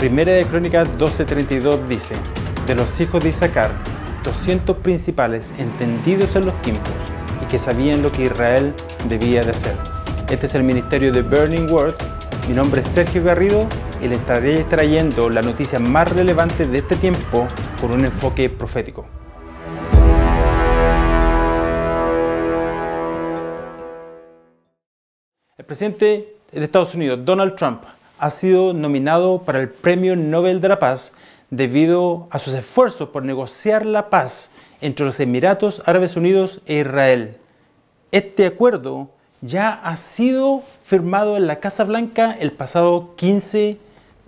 Primera de Crónicas 12:32 dice: de los hijos de Isaacar, 200 principales entendidos en los tiempos y que sabían lo que Israel debía de hacer. Este es el ministerio de Burning Word. Mi nombre es Sergio Garrido y le estaré trayendo la noticia más relevante de este tiempo con un enfoque profético. El presidente de Estados Unidos, Donald Trump, ha sido nominado para el Premio Nobel de la Paz debido a sus esfuerzos por negociar la paz entre los Emiratos Árabes Unidos e Israel. Este acuerdo ya ha sido firmado en la Casa Blanca el pasado 15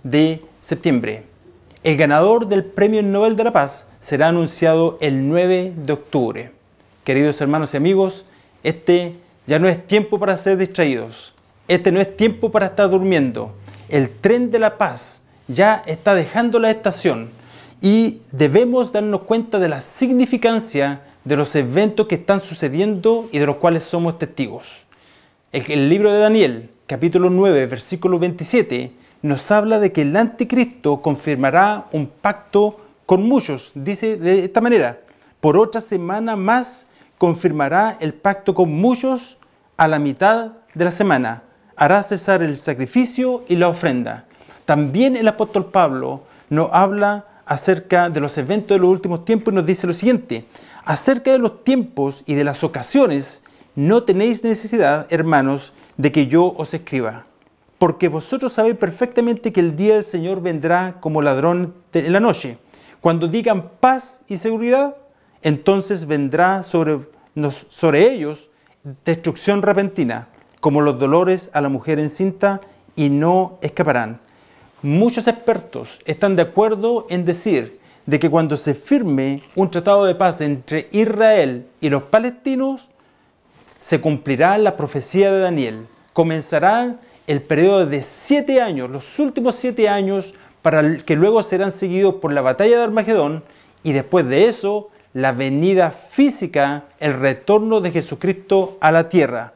de septiembre. El ganador del Premio Nobel de la Paz será anunciado el 9 de octubre. Queridos hermanos y amigos, este ya no es tiempo para ser distraídos. Este no es tiempo para estar durmiendo. El tren de la paz ya está dejando la estación y debemos darnos cuenta de la significancia de los eventos que están sucediendo y de los cuales somos testigos. El libro de Daniel, capítulo 9, versículo 27, nos habla de que el anticristo confirmará un pacto con muchos. Dice de esta manera: por otra semana más confirmará el pacto con muchos a la mitad de la semana. Hará cesar el sacrificio y la ofrenda. También el apóstol Pablo nos habla acerca de los eventos de los últimos tiempos y nos dice lo siguiente: acerca de los tiempos y de las ocasiones, no tenéis necesidad, hermanos, de que yo os escriba, porque vosotros sabéis perfectamente que el día del Señor vendrá como ladrón en la noche. Cuando digan paz y seguridad, entonces vendrá sobre ellos destrucción repentina, como los dolores a la mujer encinta, y no escaparán. Muchos expertos están de acuerdo en decir de que cuando se firme un tratado de paz entre Israel y los palestinos, se cumplirá la profecía de Daniel. Comenzará el periodo de 7 años, los últimos 7 años, que luego serán seguidos por la batalla de Armagedón, y después de eso, la venida física, el retorno de Jesucristo a la tierra.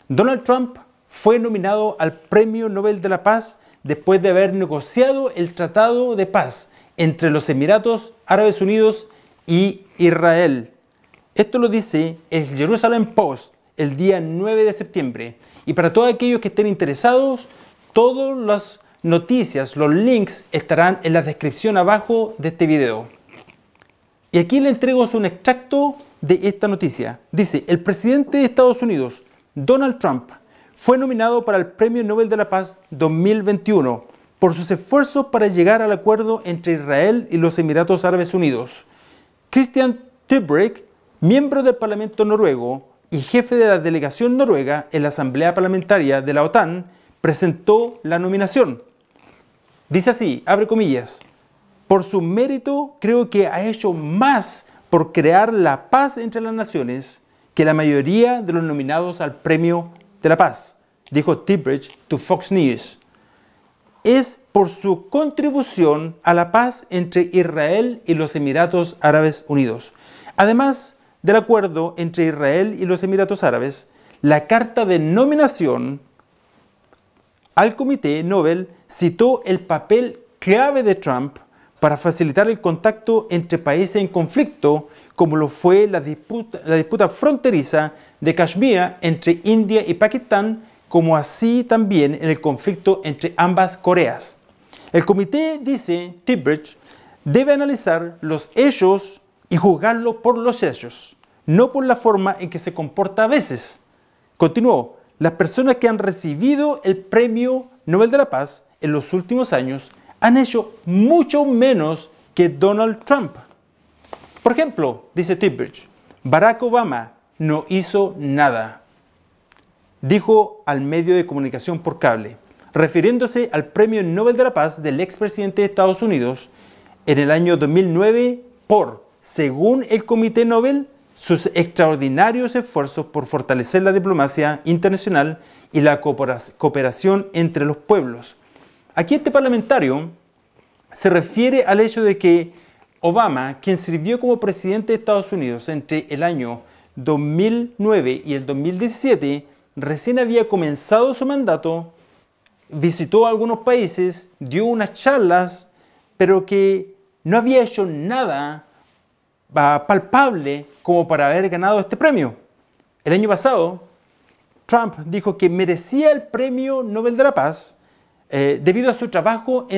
Donald Trump fue nominado al Premio Nobel de la Paz después de haber negociado el Tratado de Paz entre los Emiratos Árabes Unidos y Israel. Esto lo dice el Jerusalem Post el día 9 de septiembre. Y para todos aquellos que estén interesados, todas las noticias, los links estarán en la descripción abajo de este video. Y aquí le entrego un extracto de esta noticia. Dice: el presidente de Estados Unidos, Donald Trump, fue nominado para el Premio Nobel de la Paz 2021 por sus esfuerzos para llegar al acuerdo entre Israel y los Emiratos Árabes Unidos. Christian Tybring, miembro del Parlamento noruego y jefe de la delegación noruega en la Asamblea Parlamentaria de la OTAN, presentó la nominación. Dice así, abre comillas: por su mérito creo que ha hecho más por crear la paz entre las naciones que la mayoría de los nominados al Premio de la Paz, dijo Tybring to Fox News. Es por su contribución a la paz entre Israel y los Emiratos Árabes Unidos. Además del acuerdo entre Israel y los Emiratos Árabes, la carta de nominación al Comité Nobel citó el papel clave de Trump para facilitar el contacto entre países en conflicto, como lo fue la disputa fronteriza de Kashmir entre India y Pakistán, como así también en el conflicto entre ambas Coreas. El comité, dice Tybring, debe analizar los hechos y juzgarlo por los hechos, no por la forma en que se comporta a veces. Continuó: las personas que han recibido el Premio Nobel de la Paz en los últimos años han hecho mucho menos que Donald Trump. Por ejemplo, dice Tybring, Barack Obama no hizo nada, dijo al medio de comunicación por cable, refiriéndose al Premio Nobel de la Paz del expresidente de Estados Unidos en el año 2009 por, según el Comité Nobel, sus extraordinarios esfuerzos por fortalecer la diplomacia internacional y la cooperación entre los pueblos. Aquí este parlamentario se refiere al hecho de que Obama, quien sirvió como presidente de Estados Unidos entre el año 2009 y el 2017, recién había comenzado su mandato visitó algunos países, dio unas charlas, pero que no había hecho nada palpable como para haber ganado este premio. El año pasado, Trump dijo que merecía el premio Nobel de la Paz debido a su trabajo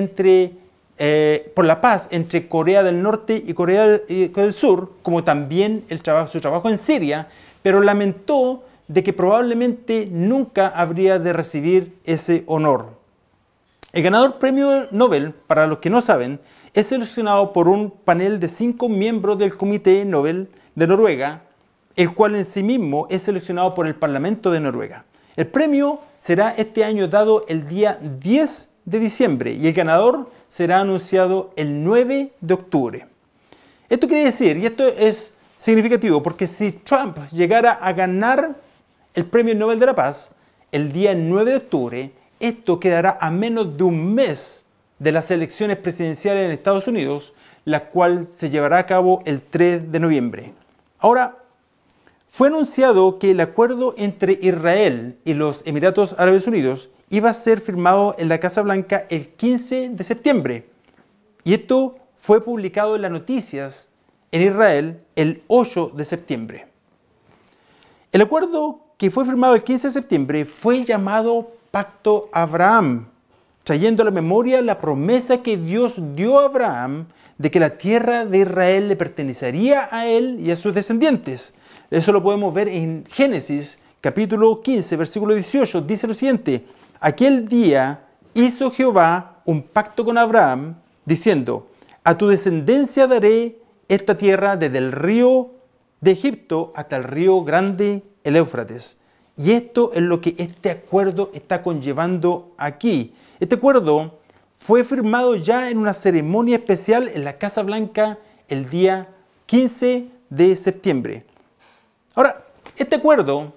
por la paz entre Corea del Norte y Corea del Sur, como también su trabajo en Siria, pero lamentó de que probablemente nunca habría de recibir ese honor. El ganador premio Nobel, para los que no saben, es seleccionado por un panel de 5 miembros del Comité Nobel de Noruega, el cual en sí mismo es seleccionado por el Parlamento de Noruega. El premio será este año dado el día 10 de diciembre y el ganador será anunciado el 9 de octubre. Esto quiere decir, y esto es significativo, porque si Trump llegara a ganar el premio Nobel de la Paz el día 9 de octubre, esto quedará a menos de un mes de las elecciones presidenciales en Estados Unidos, la cual se llevará a cabo el 3 de noviembre. Ahora, fue anunciado que el acuerdo entre Israel y los Emiratos Árabes Unidos iba a ser firmado en la Casa Blanca el 15 de septiembre. Y esto fue publicado en las noticias en Israel el 8 de septiembre. El acuerdo que fue firmado el 15 de septiembre fue llamado Pacto Abraham, trayendo a la memoria la promesa que Dios dio a Abraham de que la tierra de Israel le pertenecería a él y a sus descendientes. Eso lo podemos ver en Génesis, capítulo 15, versículo 18. Dice lo siguiente: aquel día hizo Jehová un pacto con Abraham, diciendo: a tu descendencia daré esta tierra desde el río de Egipto hasta el río grande, el Éufrates. Y esto es lo que este acuerdo está conllevando aquí. Este acuerdo fue firmado ya en una ceremonia especial en la Casa Blanca el día 15 de septiembre. Ahora, este acuerdo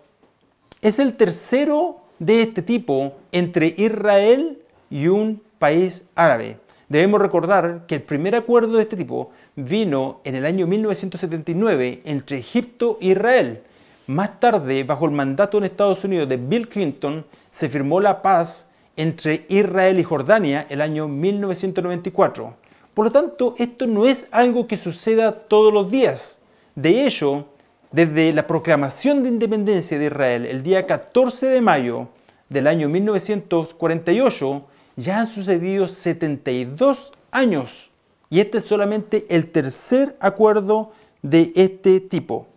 es el tercero de este tipo entre Israel y un país árabe. Debemos recordar que el primer acuerdo de este tipo vino en el año 1979 entre Egipto e Israel. Más tarde, bajo el mandato en Estados Unidos de Bill Clinton, se firmó la paz entre Israel y Jordania el año 1994. Por lo tanto, esto no es algo que suceda todos los días. De hecho, desde la proclamación de independencia de Israel el día 14 de mayo del año 1948, ya han sucedido 72 años. Y este es solamente el tercer acuerdo de este tipo.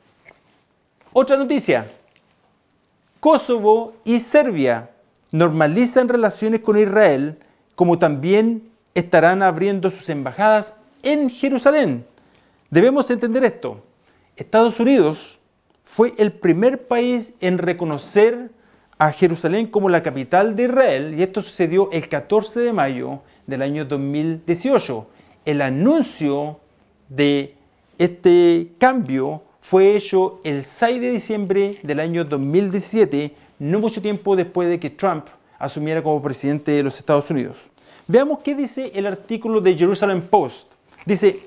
Otra noticia: Kosovo y Serbia normalizan relaciones con Israel, como también estarán abriendo sus embajadas en Jerusalén. Debemos entender esto. Estados Unidos fue el primer país en reconocer a Jerusalén como la capital de Israel, y esto sucedió el 14 de mayo del año 2018. El anuncio de este cambio fue hecho el 6 de diciembre del año 2017, no mucho tiempo después de que Trump asumiera como presidente de los Estados Unidos. Veamos qué dice el artículo de Jerusalem Post. Dice: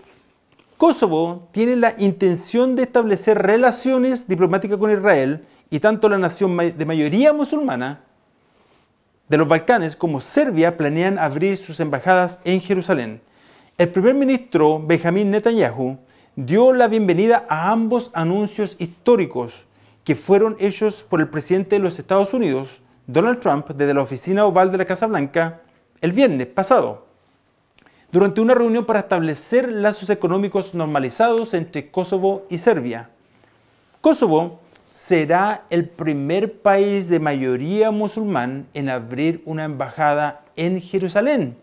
Kosovo tiene la intención de establecer relaciones diplomáticas con Israel, y tanto la nación de mayoría musulmana de los Balcanes como Serbia planean abrir sus embajadas en Jerusalén. El primer ministro Benjamin Netanyahu dio la bienvenida a ambos anuncios históricos que fueron hechos por el presidente de los Estados Unidos, Donald Trump, desde la oficina oval de la Casa Blanca el viernes pasado, durante una reunión para establecer lazos económicos normalizados entre Kosovo y Serbia. Kosovo será el primer país de mayoría musulmán en abrir una embajada en Jerusalén.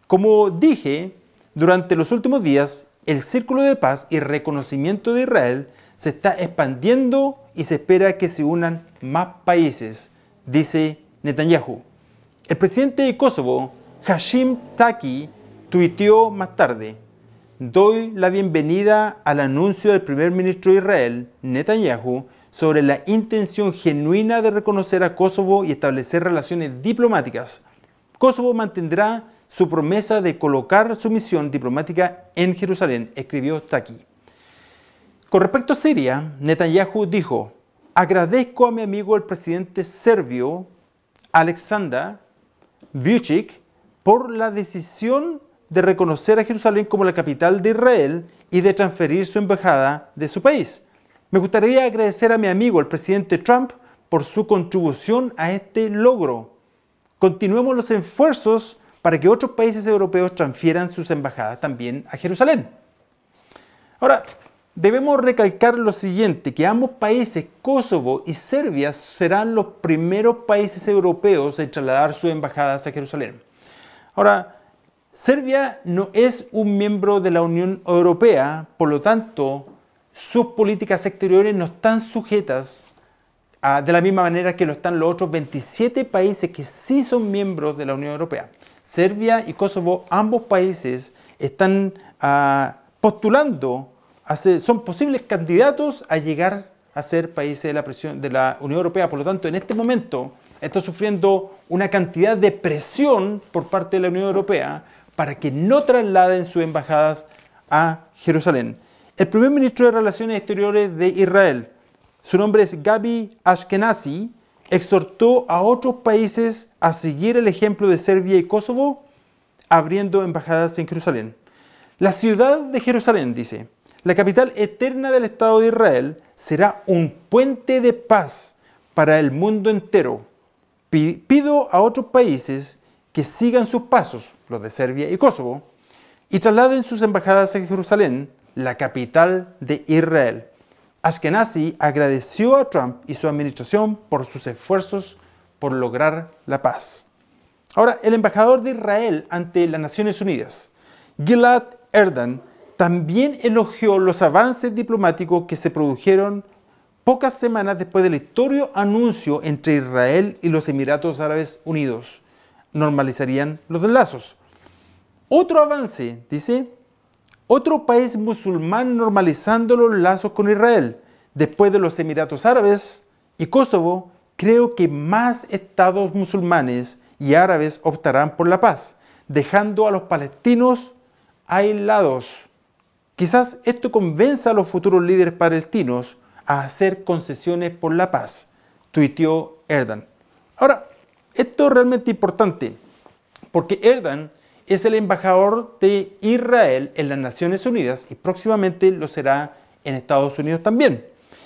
Como dije, durante los últimos días, el Círculo de Paz y Reconocimiento de Israel se está expandiendo y se espera que se unan más países, dice Netanyahu. El presidente de Kosovo, Hashim Taqi, tuiteó más tarde: doy la bienvenida al anuncio del primer ministro de Israel, Netanyahu, sobre la intención genuina de reconocer a Kosovo y establecer relaciones diplomáticas. Kosovo mantendrá su promesa de colocar su misión diplomática en Jerusalén, escribió Taqi. Con respecto a Siria, Netanyahu dijo: agradezco a mi amigo el presidente serbio Alexander Vucic por la decisión de reconocer a Jerusalén como la capital de Israel y de transferir su embajada de su país. Me gustaría agradecer a mi amigo, el presidente Trump, por su contribución a este logro. Continuemos los esfuerzos para que otros países europeos transfieran sus embajadas también a Jerusalén. Ahora, debemos recalcar lo siguiente, que ambos países, Kosovo y Serbia, serán los primeros países europeos en trasladar sus embajadas a Jerusalén. Ahora, Serbia no es un miembro de la Unión Europea, por lo tanto, sus políticas exteriores no están sujetas de la misma manera que lo están los otros 27 países que sí son miembros de la Unión Europea. Serbia y Kosovo, ambos países, están postulando, son posibles candidatos a llegar a ser países de la Unión Europea. Por lo tanto, en este momento está sufriendo una cantidad de presión por parte de la Unión Europea para que no trasladen sus embajadas a Jerusalén. El primer ministro de Relaciones Exteriores de Israel, su nombre es Gabi Ashkenazi, exhortó a otros países a seguir el ejemplo de Serbia y Kosovo, abriendo embajadas en Jerusalén. La ciudad de Jerusalén, dice, la capital eterna del Estado de Israel, será un puente de paz para el mundo entero. Pido a otros países que sigan sus pasos, los de Serbia y Kosovo, y trasladen sus embajadas a Jerusalén, la capital de Israel. Ashkenazi agradeció a Trump y su administración por sus esfuerzos por lograr la paz. Ahora, el embajador de Israel ante las Naciones Unidas, Gilad Erdan, también elogió los avances diplomáticos que se produjeron pocas semanas después del histórico anuncio entre Israel y los Emiratos Árabes Unidos. Normalizarían los lazos. Otro avance, dice, otro país musulmán normalizando los lazos con Israel. Después de los Emiratos Árabes y Kosovo, creo que más estados musulmanes y árabes optarán por la paz, dejando a los palestinos aislados. Quizás esto convenza a los futuros líderes palestinos a hacer concesiones por la paz, tuiteó Erdan. Ahora, esto es realmente importante, porque Erdan es el embajador de Israel en las Naciones Unidas y próximamente lo será en Estados Unidos también.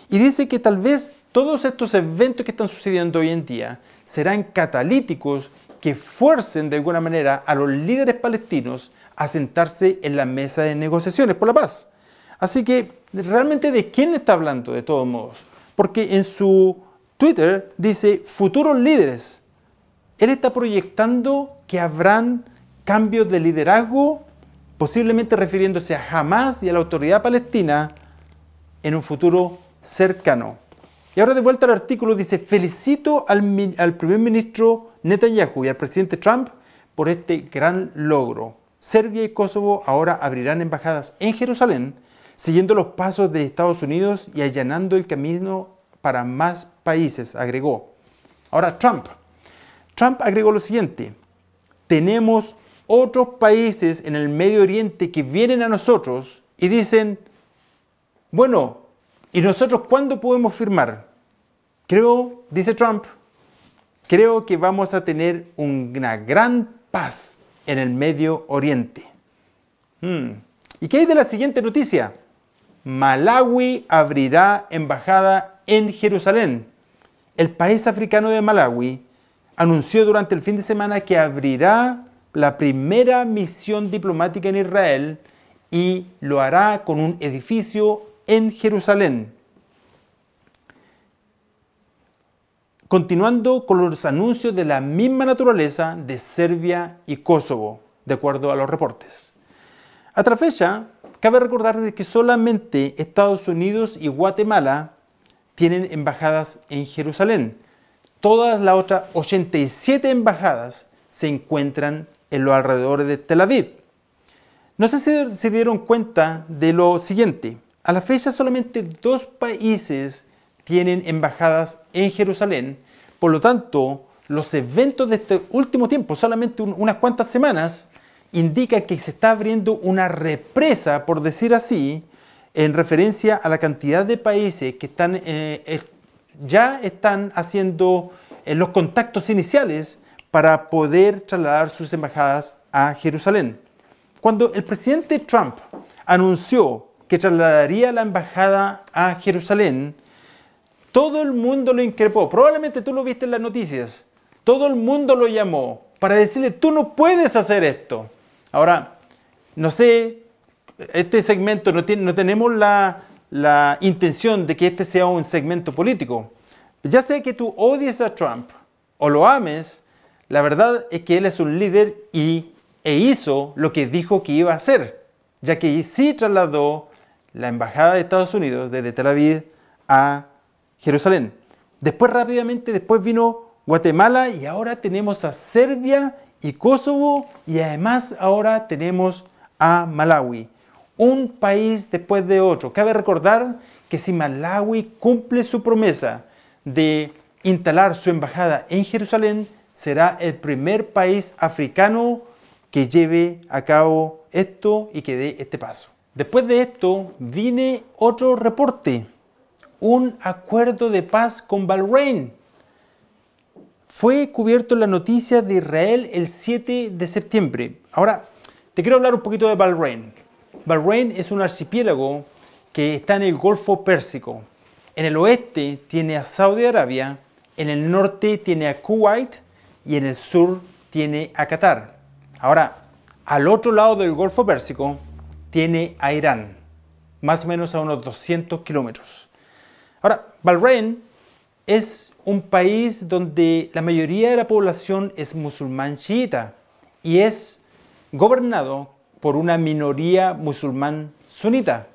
Y dice que tal vez todos estos eventos que están sucediendo hoy en día serán catalíticos que fuercen de alguna manera a los líderes palestinos a sentarse en la mesa de negociaciones por la paz. Así que, ¿realmente de quién está hablando de todos modos? Porque en su Twitter dice futuros líderes. Él está proyectando que habrán cambios de liderazgo, posiblemente refiriéndose a Hamas y a la autoridad palestina en un futuro cercano. Y ahora de vuelta al artículo dice, felicito al primer ministro Netanyahu y al presidente Trump por este gran logro. Serbia y Kosovo ahora abrirán embajadas en Jerusalén, siguiendo los pasos de Estados Unidos y allanando el camino para más países, agregó. Ahora Trump agregó lo siguiente, tenemos otros países en el Medio Oriente que vienen a nosotros y dicen, bueno, ¿y nosotros cuándo podemos firmar? Creo, dice Trump, creo que vamos a tener una gran paz en el Medio Oriente. ¿Y qué hay de la siguiente noticia? Malawi abrirá embajada en Jerusalén. El país africano de Malawi anunció durante el fin de semana que abrirá la primera misión diplomática en Israel y lo hará con un edificio en Jerusalén. Continuando con los anuncios de la misma naturaleza de Serbia y Kosovo, de acuerdo a los reportes. Hasta la fecha, cabe recordar que solamente Estados Unidos y Guatemala tienen embajadas en Jerusalén. Todas las otras 87 embajadas se encuentran en los alrededores de Tel Aviv. No sé si se dieron cuenta de lo siguiente. A la fecha solamente 2 países tienen embajadas en Jerusalén. Por lo tanto, los eventos de este último tiempo, solamente unas cuantas semanas, indican que se está abriendo una represa, por decir así, en referencia a la cantidad de países que ya están haciendo los contactos iniciales para poder trasladar sus embajadas a Jerusalén. Cuando el presidente Trump anunció que trasladaría la embajada a Jerusalén, todo el mundo lo increpó. Probablemente tú lo viste en las noticias. Todo el mundo lo llamó para decirle, tú no puedes hacer esto. Ahora, no sé, este segmento no tenemos la intención de que este sea un segmento político. Ya sé que tú odies a Trump o lo ames, la verdad es que él es un líder e hizo lo que dijo que iba a hacer, ya que sí trasladó la embajada de Estados Unidos desde Tel Aviv a Jerusalén. Después después vino Guatemala y ahora tenemos a Serbia y Kosovo y además ahora tenemos a Malawi. Un país después de otro. Cabe recordar que si Malawi cumple su promesa de instalar su embajada en Jerusalén, será el primer país africano que lleve a cabo esto y que dé este paso. Después de esto viene otro reporte, un acuerdo de paz con Bahrein. Fue cubierto en la noticia de Israel el 7 de septiembre. Ahora, te quiero hablar un poquito de Bahrein. Bahrein es un archipiélago que está en el Golfo Pérsico. En el oeste tiene a Saudi Arabia, en el norte tiene a Kuwait y en el sur tiene a Qatar. Ahora, al otro lado del Golfo Pérsico tiene a Irán, más o menos a unos 200 kilómetros. Ahora, Bahrein es un país donde la mayoría de la población es musulmán chiita y es gobernado por una minoría musulmán sunita.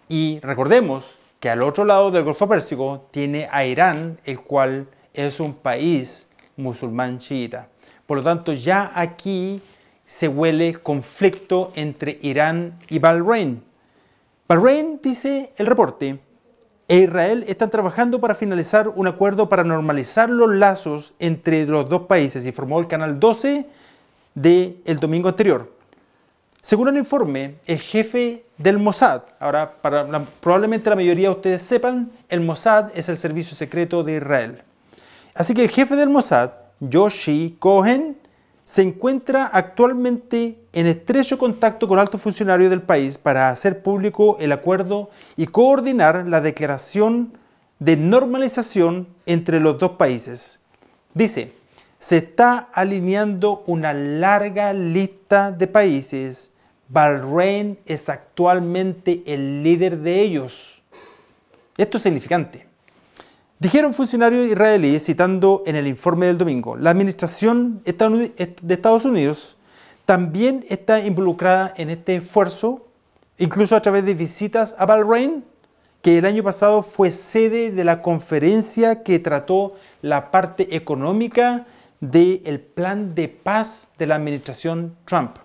Y recordemos que al otro lado del Golfo Pérsico tiene a Irán, el cual es un país musulmán chiita. Por lo tanto, ya aquí se huele conflicto entre Irán y Bahrein. Bahrein, dice el reporte, e Israel están trabajando para finalizar un acuerdo para normalizar los lazos entre los dos países, informó el canal 12 del domingo anterior. Según el informe, el jefe del Mossad, ahora probablemente la mayoría de ustedes sepan, el Mossad es el servicio secreto de Israel. Así que el jefe del Mossad, Yoshi Cohen, se encuentra actualmente en estrecho contacto con altos funcionarios del país para hacer público el acuerdo y coordinar la declaración de normalización entre los dos países. Dice, se está alineando una larga lista de países. Bahrein es actualmente el líder de ellos. Esto es significante. Dijeron funcionarios israelíes, citando en el informe del domingo, la administración de Estados Unidos también está involucrada en este esfuerzo, incluso a través de visitas a Bahrein, que el año pasado fue sede de la conferencia que trató la parte económica del plan de paz de la administración Trump.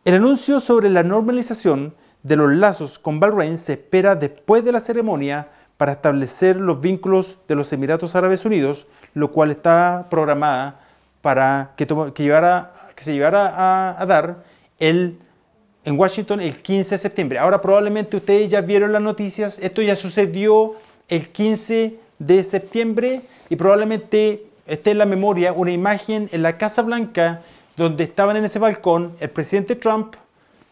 El anuncio sobre la normalización de los lazos con Bahrein se espera después de la ceremonia para establecer los vínculos de los Emiratos Árabes Unidos, lo cual está programada para que se llevara a dar en Washington el 15 de septiembre. Ahora probablemente ustedes ya vieron las noticias, esto ya sucedió el 15 de septiembre y probablemente esté en la memoria una imagen en la Casa Blanca donde estaban en ese balcón el presidente Trump,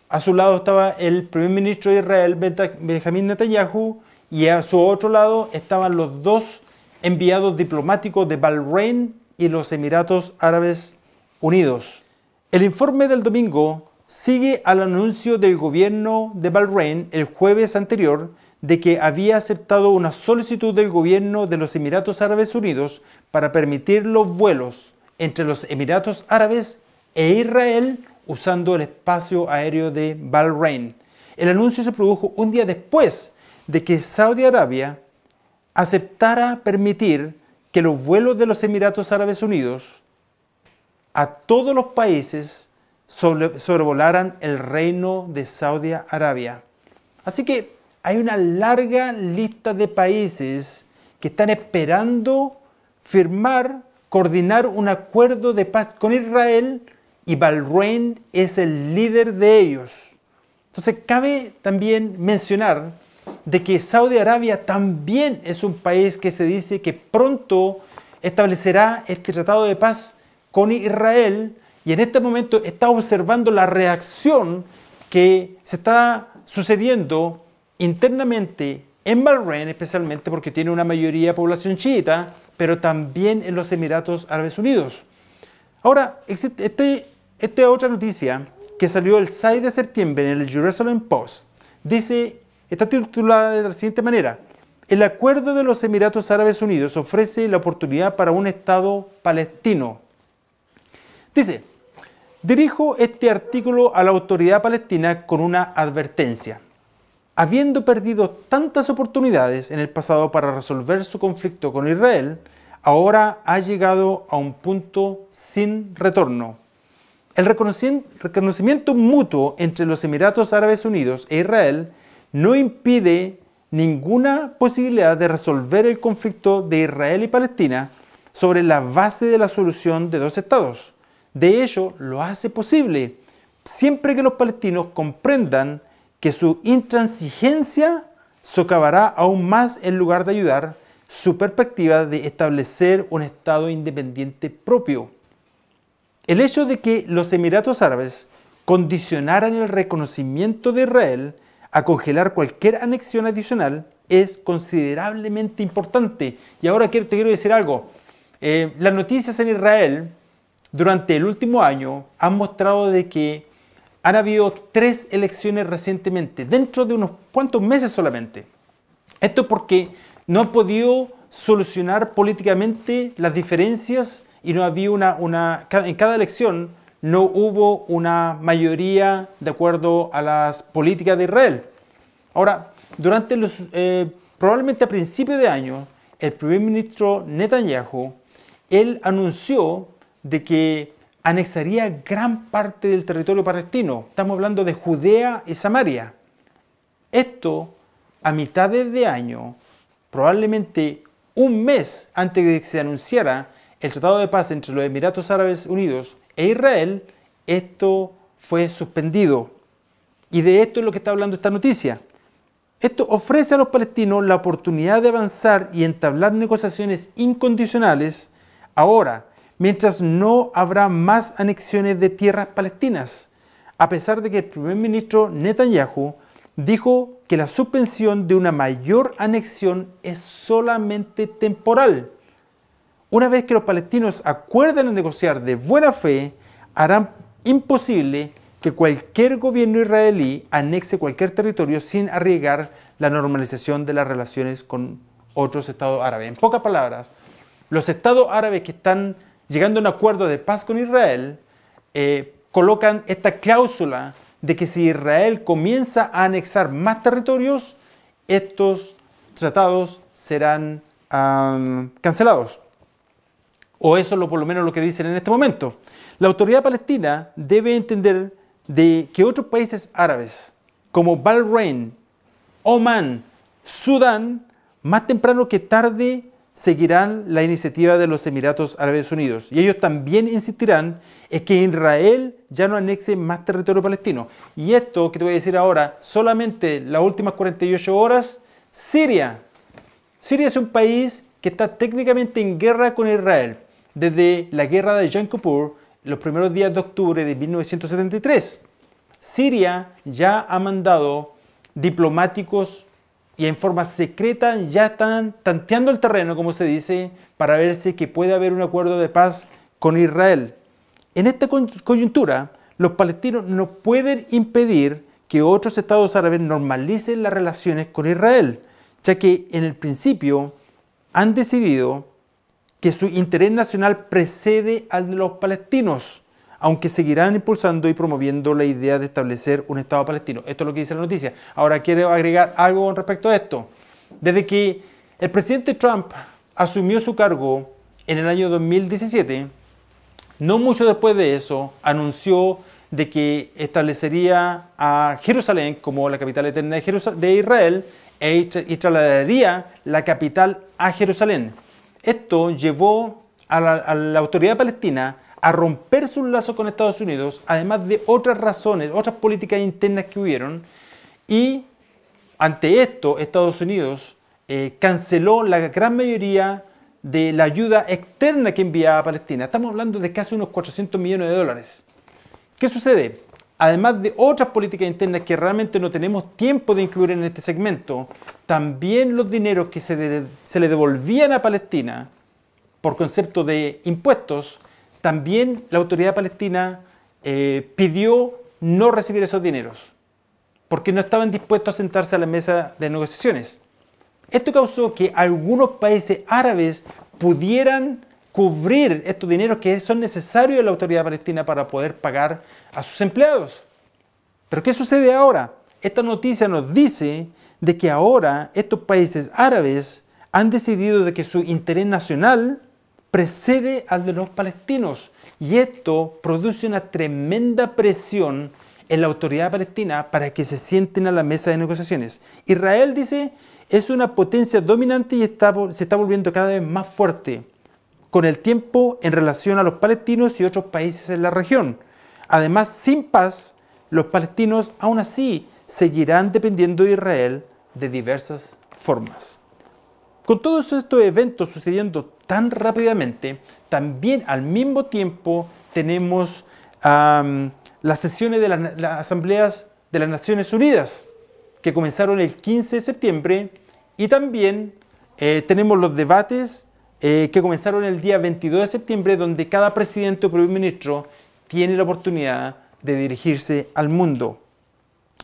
a su lado estaba el primer ministro de Israel, Benjamín Netanyahu, y a su otro lado estaban los dos enviados diplomáticos de Bahrein y los Emiratos Árabes Unidos. El informe del domingo sigue al anuncio del gobierno de Bahrein el jueves anterior de que había aceptado una solicitud del gobierno de los Emiratos Árabes Unidos para permitir los vuelos entre los Emiratos Árabes e Israel usando el espacio aéreo de Bahrein. El anuncio se produjo un día después de que Saudi Arabia aceptara permitir que los vuelos de los Emiratos Árabes Unidos a todos los países sobrevolaran el reino de Saudi Arabia. Así que hay una larga lista de países que están esperando coordinar un acuerdo de paz con Israel y Bahrein es el líder de ellos. Entonces cabe también mencionar de que Saudi Arabia también es un país que se dice que pronto establecerá este tratado de paz con Israel, y en este momento está observando la reacción que se está sucediendo internamente en Bahrein, especialmente porque tiene una mayoría de población chiita, pero también en los Emiratos Árabes Unidos. Ahora, existe esta otra noticia que salió el 6 de septiembre en el Jerusalem Post. Está titulada de la siguiente manera: el acuerdo de los Emiratos Árabes Unidos ofrece la oportunidad para un Estado palestino. Dice: dirijo este artículo a la autoridad palestina con una advertencia. Habiendo perdido tantas oportunidades en el pasado para resolver su conflicto con Israel, ahora ha llegado a un punto sin retorno. El reconocimiento mutuo entre los Emiratos Árabes Unidos e Israel no impide ninguna posibilidad de resolver el conflicto de Israel y Palestina sobre la base de la solución de dos estados. De hecho, lo hace posible, siempre que los palestinos comprendan que su intransigencia socavará aún más, en lugar de ayudar, su perspectiva de establecer un Estado independiente propio. El hecho de que los Emiratos Árabes condicionaran el reconocimiento de Israel a congelar cualquier anexión adicional es considerablemente importante. Y ahora te quiero decir algo. Las noticias en Israel durante el último año han mostrado de que han habido 3 elecciones recientemente, dentro de unos cuantos meses solamente. Esto porque no han podido solucionar políticamente las diferencias y no había en cada elección no hubo una mayoría de acuerdo a las políticas de Israel. Ahora, probablemente a principios de año, el primer ministro Netanyahu, él anunció de que anexaría gran parte del territorio palestino. Estamos hablando de Judea y Samaria. Esto, a mitad de año, probablemente un mes antes de que se anunciara el Tratado de Paz entre los Emiratos Árabes Unidos e Israel, esto fue suspendido. Y de esto es lo que está hablando esta noticia. Esto ofrece a los palestinos la oportunidad de avanzar y entablar negociaciones incondicionales ahora, mientras no habrá más anexiones de tierras palestinas, a pesar de que el primer ministro Netanyahu dijo que la suspensión de una mayor anexión es solamente temporal. Una vez que los palestinos acuerden a negociar de buena fe, harán imposible que cualquier gobierno israelí anexe cualquier territorio sin arriesgar la normalización de las relaciones con otros estados árabes. En pocas palabras, los estados árabes que están llegando a un acuerdo de paz con Israel colocan esta cláusula de que si Israel comienza a anexar más territorios, estos tratados serán cancelados. O eso es por lo menos lo que dicen en este momento. La autoridad palestina debe entender de que otros países árabes, como Bahrein, Omán, Sudán, más temprano que tarde seguirán la iniciativa de los Emiratos Árabes Unidos. Y ellos también insistirán en que Israel ya no anexe más territorio palestino. Y esto que te voy a decir ahora, solamente las últimas 48 horas, Siria. Siria es un país que está técnicamente en guerra con Israel desde la guerra de Yom Kippur, los primeros días de octubre de 1973. Siria ya ha mandado diplomáticos y en forma secreta ya están tanteando el terreno, como se dice, para ver si que puede haber un acuerdo de paz con Israel. En esta coyuntura, los palestinos no pueden impedir que otros estados árabes normalicen las relaciones con Israel, ya que en el principio han decidido que su interés nacional precede al de los palestinos, aunque seguirán impulsando y promoviendo la idea de establecer un Estado palestino. Esto es lo que dice la noticia. Ahora quiero agregar algo con respecto a esto. Desde que el presidente Trump asumió su cargo en el año 2017, no mucho después de eso, anunció de que establecería a Jerusalén como la capital eterna de Israel y trasladaría la capital a Jerusalén. Esto llevó a la autoridad palestina a romper sus lazos con Estados Unidos, además de otras razones, otras políticas internas que hubieron, y ante esto Estados Unidos canceló la gran mayoría de la ayuda externa que enviaba a Palestina. Estamos hablando de casi unos 400 millones de dólares. ¿Qué sucede? Además de otras políticas internas que realmente no tenemos tiempo de incluir en este segmento, también los dineros que se le devolvían a Palestina por concepto de impuestos, también la autoridad palestina pidió no recibir esos dineros, porque no estaban dispuestos a sentarse a la mesa de negociaciones. Esto causó que algunos países árabes pudieran cubrir estos dineros que son necesarios a la autoridad palestina para poder pagar a sus empleados. Pero ¿qué sucede ahora? Esta noticia nos dice de que ahora estos países árabes han decidido de que su interés nacional precede al de los palestinos. Y esto produce una tremenda presión en la autoridad palestina para que se sienten a la mesa de negociaciones. Israel, dice, es una potencia dominante y se está volviendo cada vez más fuerte con el tiempo en relación a los palestinos y otros países en la región. Además, sin paz, los palestinos aún así seguirán dependiendo de Israel de diversas formas. Con todos estos eventos sucediendo tan rápidamente, también al mismo tiempo tenemos las sesiones de las asambleas de las Naciones Unidas, que comenzaron el 15 de septiembre, y también tenemos los debates que comenzaron el día 22 de septiembre, donde cada presidente o primer ministro tiene la oportunidad de dirigirse al mundo.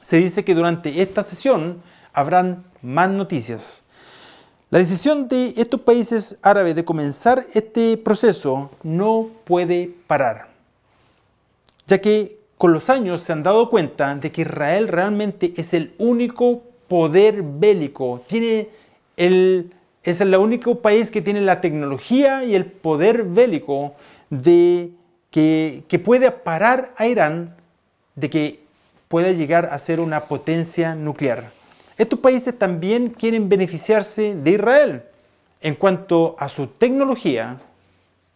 Se dice que durante esta sesión habrán más noticias. La decisión de estos países árabes de comenzar este proceso no puede parar, ya que con los años se han dado cuenta de que Israel realmente es el único poder bélico, es el único país que tiene la tecnología y el poder bélico que puede parar a Irán de que pueda llegar a ser una potencia nuclear. Estos países también quieren beneficiarse de Israel en cuanto a su tecnología,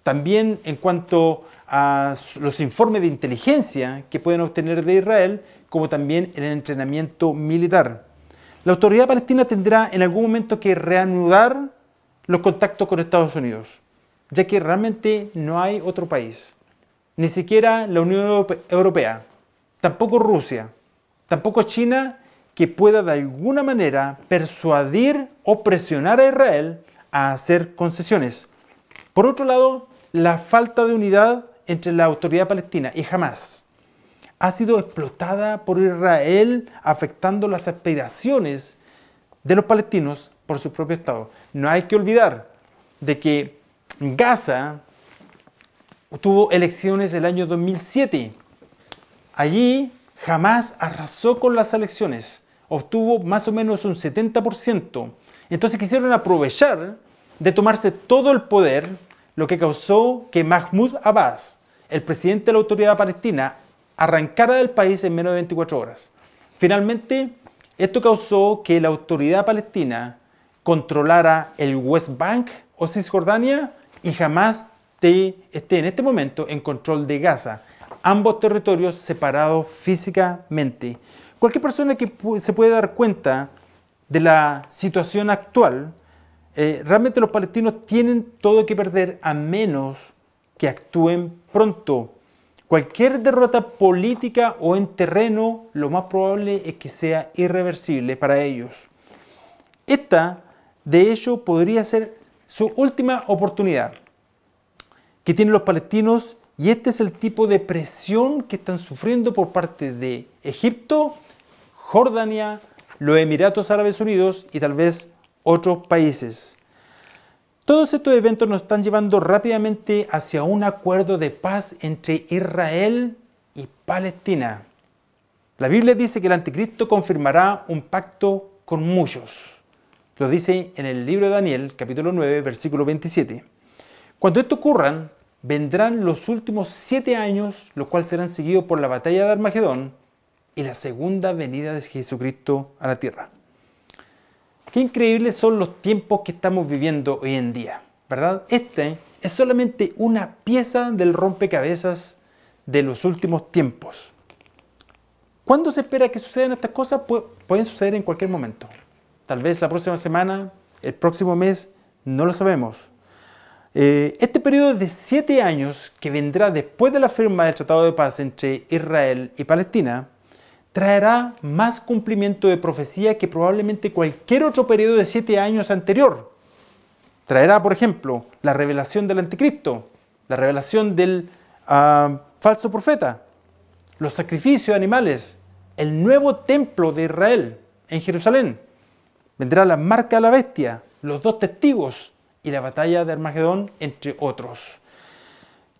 también en cuanto a los informes de inteligencia que pueden obtener de Israel, como también en el entrenamiento militar. La autoridad palestina tendrá en algún momento que reanudar los contactos con Estados Unidos, ya que realmente no hay otro país, ni siquiera la Unión Europea, tampoco Rusia, tampoco China, que pueda de alguna manera persuadir o presionar a Israel a hacer concesiones. Por otro lado, la falta de unidad entre la autoridad palestina y Hamás ha sido explotada por Israel, afectando las aspiraciones de los palestinos por su propio Estado. No hay que olvidar de que Gaza tuvo elecciones el año 2007. Allí Hamás arrasó con las elecciones, obtuvo más o menos un 70%. Entonces quisieron aprovechar de tomarse todo el poder, lo que causó que Mahmoud Abbas, el presidente de la autoridad palestina, arrancara del país en menos de 24 horas. Finalmente, esto causó que la autoridad palestina controlara el West Bank o Cisjordania y Hamás esté en este momento en control de Gaza, ambos territorios separados físicamente. Cualquier persona que se puede dar cuenta de la situación actual, realmente los palestinos tienen todo que perder a menos que actúen pronto. Cualquier derrota política o en terreno, lo más probable es que sea irreversible para ellos. Esta, de hecho, podría ser su última oportunidad que tienen los palestinos, y este es el tipo de presión que están sufriendo por parte de Egipto, Jordania, los Emiratos Árabes Unidos y tal vez otros países. Todos estos eventos nos están llevando rápidamente hacia un acuerdo de paz entre Israel y Palestina. La Biblia dice que el anticristo confirmará un pacto con muchos. Lo dice en el libro de Daniel, capítulo 9, versículo 27. Cuando esto ocurra, vendrán los últimos 7 años, los cuales serán seguidos por la batalla de Armagedón y la segunda venida de Jesucristo a la tierra. Qué increíbles son los tiempos que estamos viviendo hoy en día, ¿verdad? Este es solamente una pieza del rompecabezas de los últimos tiempos. ¿Cuándo se espera que sucedan estas cosas? Pueden suceder en cualquier momento. Tal vez la próxima semana, el próximo mes, no lo sabemos. Este periodo de 7 años que vendrá después de la firma del Tratado de Paz entre Israel y Palestina traerá más cumplimiento de profecía que probablemente cualquier otro periodo de 7 años anterior. Traerá, por ejemplo, la revelación del anticristo, la revelación del falso profeta, los sacrificios de animales, el nuevo templo de Israel en Jerusalén. Vendrá la marca de la bestia, los 2 testigos y la batalla de Armagedón, entre otros.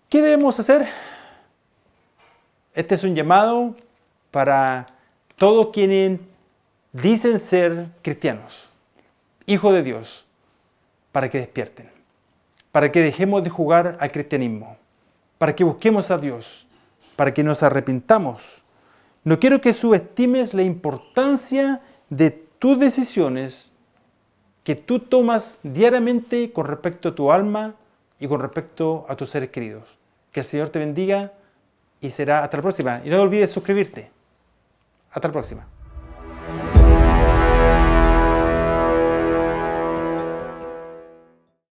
¿Qué debemos hacer? Este es un llamado para todos quienes dicen ser cristianos, hijos de Dios, para que despierten, para que dejemos de jugar al cristianismo, para que busquemos a Dios, para que nos arrepintamos. No quiero que subestimes la importancia de tus decisiones que tú tomas diariamente con respecto a tu alma y con respecto a tus seres queridos. Que el Señor te bendiga y será hasta la próxima. Y no olvides suscribirte. Hasta la próxima.